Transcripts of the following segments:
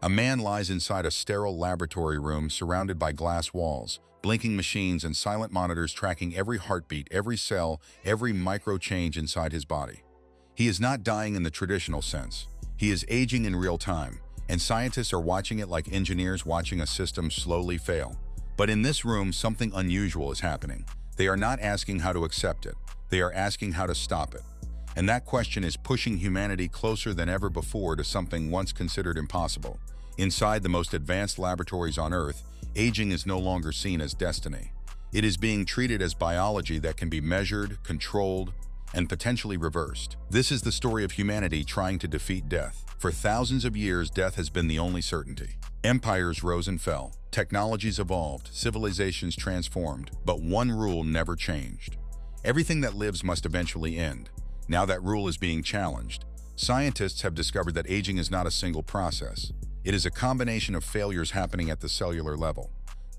A man lies inside a sterile laboratory room surrounded by glass walls, blinking machines and silent monitors tracking every heartbeat, every cell, every micro change inside his body. He is not dying in the traditional sense. He is aging in real time, and scientists are watching it like engineers watching a system slowly fail. But in this room, something unusual is happening. They are not asking how to accept it. They are asking how to stop it. And that question is pushing humanity closer than ever before to something once considered impossible. Inside the most advanced laboratories on Earth, aging is no longer seen as destiny. It is being treated as biology that can be measured, controlled, and potentially reversed. This is the story of humanity trying to defeat death. For thousands of years, death has been the only certainty. Empires rose and fell, technologies evolved, civilizations transformed, but one rule never changed. Everything that lives must eventually end. Now that rule is being challenged. Scientists have discovered that aging is not a single process. It is a combination of failures happening at the cellular level.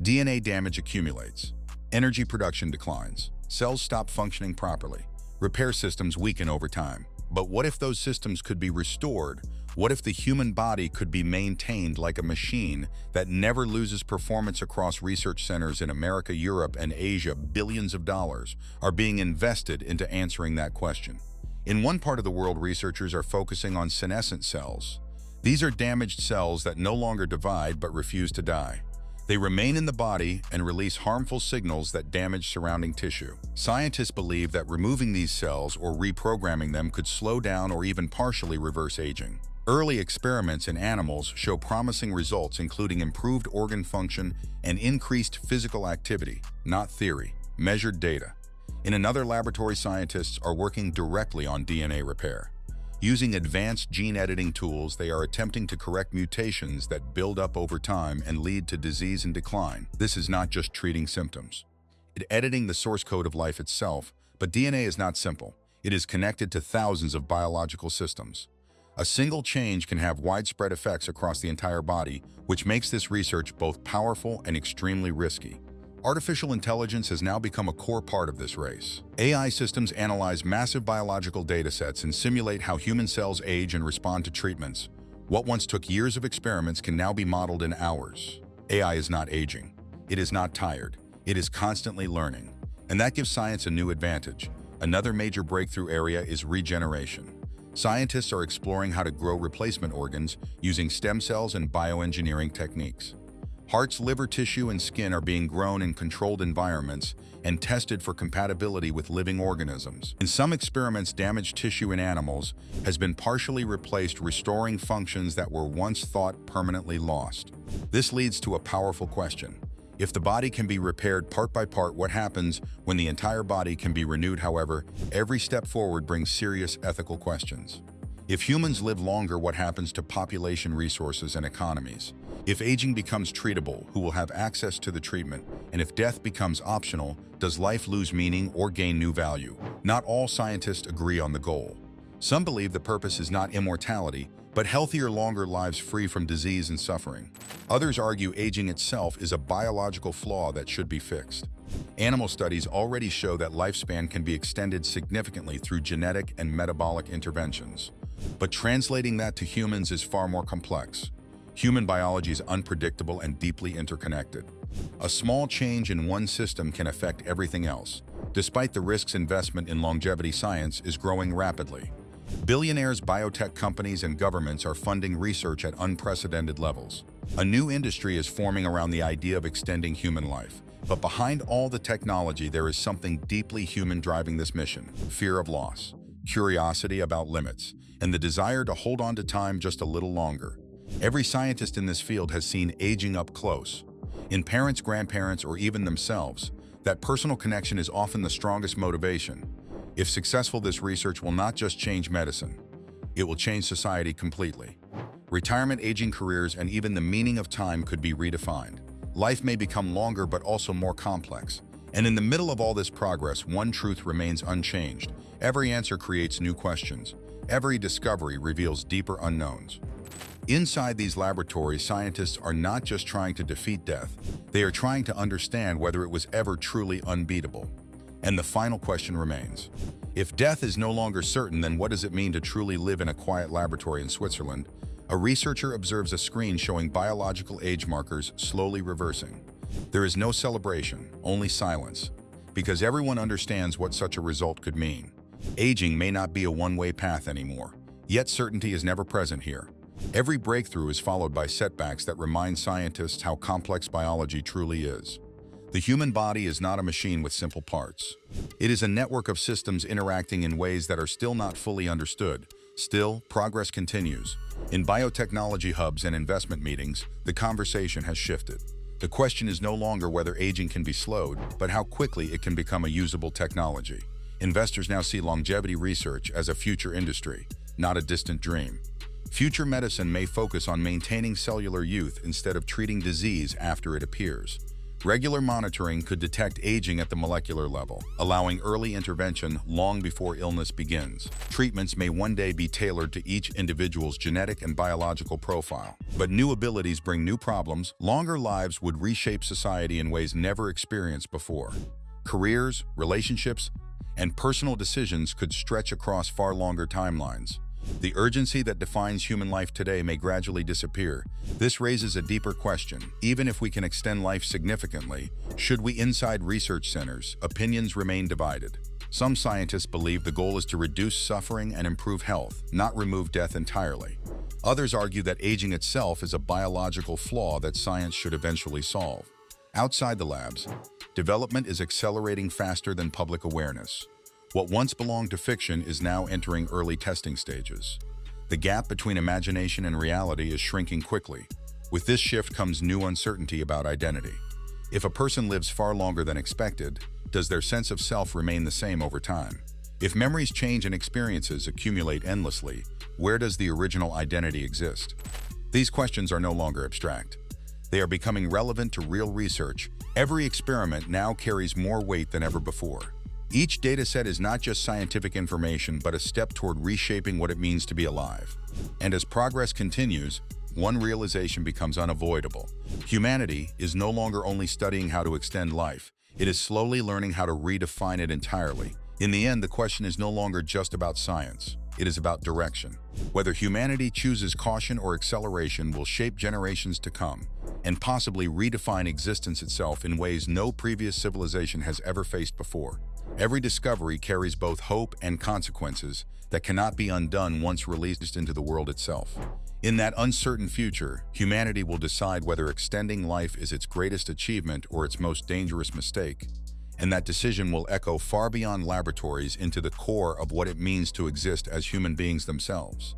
DNA damage accumulates. Energy production declines. Cells stop functioning properly. Repair systems weaken over time. But what if those systems could be restored? What if the human body could be maintained like a machine that never loses performance? Across research centers in America, Europe, and Asia, billions of dollars are being invested into answering that question. In one part of the world, researchers are focusing on senescent cells. These are damaged cells that no longer divide but refuse to die. They remain in the body and release harmful signals that damage surrounding tissue. Scientists believe that removing these cells or reprogramming them could slow down or even partially reverse aging. Early experiments in animals show promising results, including improved organ function and increased physical activity, not theory, measured data. In another laboratory, scientists are working directly on DNA repair. Using advanced gene editing tools, they are attempting to correct mutations that build up over time and lead to disease and decline. This is not just treating symptoms. It's editing the source code of life itself, but DNA is not simple. It is connected to thousands of biological systems. A single change can have widespread effects across the entire body, which makes this research both powerful and extremely risky. Artificial intelligence has now become a core part of this race. AI systems analyze massive biological datasets and simulate how human cells age and respond to treatments. What once took years of experiments can now be modeled in hours. AI is not aging. It is not tired. It is constantly learning. And that gives science a new advantage. Another major breakthrough area is regeneration. Scientists are exploring how to grow replacement organs using stem cells and bioengineering techniques. Hearts, liver tissue, and skin are being grown in controlled environments and tested for compatibility with living organisms. In some experiments, damaged tissue in animals has been partially replaced, restoring functions that were once thought permanently lost. This leads to a powerful question. If the body can be repaired part by part, what happens when the entire body can be renewed? However, every step forward brings serious ethical questions. If humans live longer, what happens to population, resources, and economies? If aging becomes treatable, who will have access to the treatment? And if death becomes optional, does life lose meaning or gain new value? Not all scientists agree on the goal. Some believe the purpose is not immortality, but healthier, longer lives free from disease and suffering. Others argue aging itself is a biological flaw that should be fixed. Animal studies already show that lifespan can be extended significantly through genetic and metabolic interventions. But translating that to humans is far more complex. Human biology is unpredictable and deeply interconnected. A small change in one system can affect everything else. Despite the risks, investment in longevity science is growing rapidly. Billionaires, biotech companies, and governments are funding research at unprecedented levels. A new industry is forming around the idea of extending human life. But behind all the technology, there is something deeply human driving this mission: fear of loss, curiosity about limits, and the desire to hold on to time just a little longer. Every scientist in this field has seen aging up close. In parents, grandparents, or even themselves, that personal connection is often the strongest motivation. If successful, this research will not just change medicine, it will change society completely. Retirement, aging, careers, and even the meaning of time could be redefined. Life may become longer but also more complex. And in the middle of all this progress, one truth remains unchanged. Every answer creates new questions. Every discovery reveals deeper unknowns. Inside these laboratories, scientists are not just trying to defeat death, they are trying to understand whether it was ever truly unbeatable. And the final question remains: If death is no longer certain, then what does it mean to truly live in a quiet laboratory in Switzerland? A researcher observes a screen showing biological age markers slowly reversing. There is no celebration, only silence, because everyone understands what such a result could mean. Aging may not be a one-way path anymore, yet certainty is never present here. Every breakthrough is followed by setbacks that remind scientists how complex biology truly is. The human body is not a machine with simple parts. It is a network of systems interacting in ways that are still not fully understood. Still, progress continues. In biotechnology hubs and investment meetings, the conversation has shifted. The question is no longer whether aging can be slowed, but how quickly it can become a usable technology. Investors now see longevity research as a future industry, not a distant dream. Future medicine may focus on maintaining cellular youth instead of treating disease after it appears. Regular monitoring could detect aging at the molecular level, allowing early intervention long before illness begins. Treatments may one day be tailored to each individual's genetic and biological profile. But new abilities bring new problems. Longer lives would reshape society in ways never experienced before. Careers, relationships, and personal decisions could stretch across far longer timelines. The urgency that defines human life today may gradually disappear. This raises a deeper question. Even if we can extend life significantly, should we inside research centers? Opinions remain divided. Some scientists believe the goal is to reduce suffering and improve health, not remove death entirely. Others argue that aging itself is a biological flaw that science should eventually solve. Outside the labs, development is accelerating faster than public awareness. What once belonged to fiction is now entering early testing stages. The gap between imagination and reality is shrinking quickly. With this shift comes new uncertainty about identity. If a person lives far longer than expected, does their sense of self remain the same over time? If memories change and experiences accumulate endlessly, where does the original identity exist? These questions are no longer abstract. They are becoming relevant to real research. Every experiment now carries more weight than ever before. Each dataset is not just scientific information, but a step toward reshaping what it means to be alive. And as progress continues, one realization becomes unavoidable. Humanity is no longer only studying how to extend life, it is slowly learning how to redefine it entirely. In the end, the question is no longer just about science, it is about direction. Whether humanity chooses caution or acceleration will shape generations to come, and possibly redefine existence itself in ways no previous civilization has ever faced before. Every discovery carries both hope and consequences that cannot be undone once released into the world itself. In that uncertain future, humanity will decide whether extending life is its greatest achievement or its most dangerous mistake. And that decision will echo far beyond laboratories into the core of what it means to exist as human beings themselves.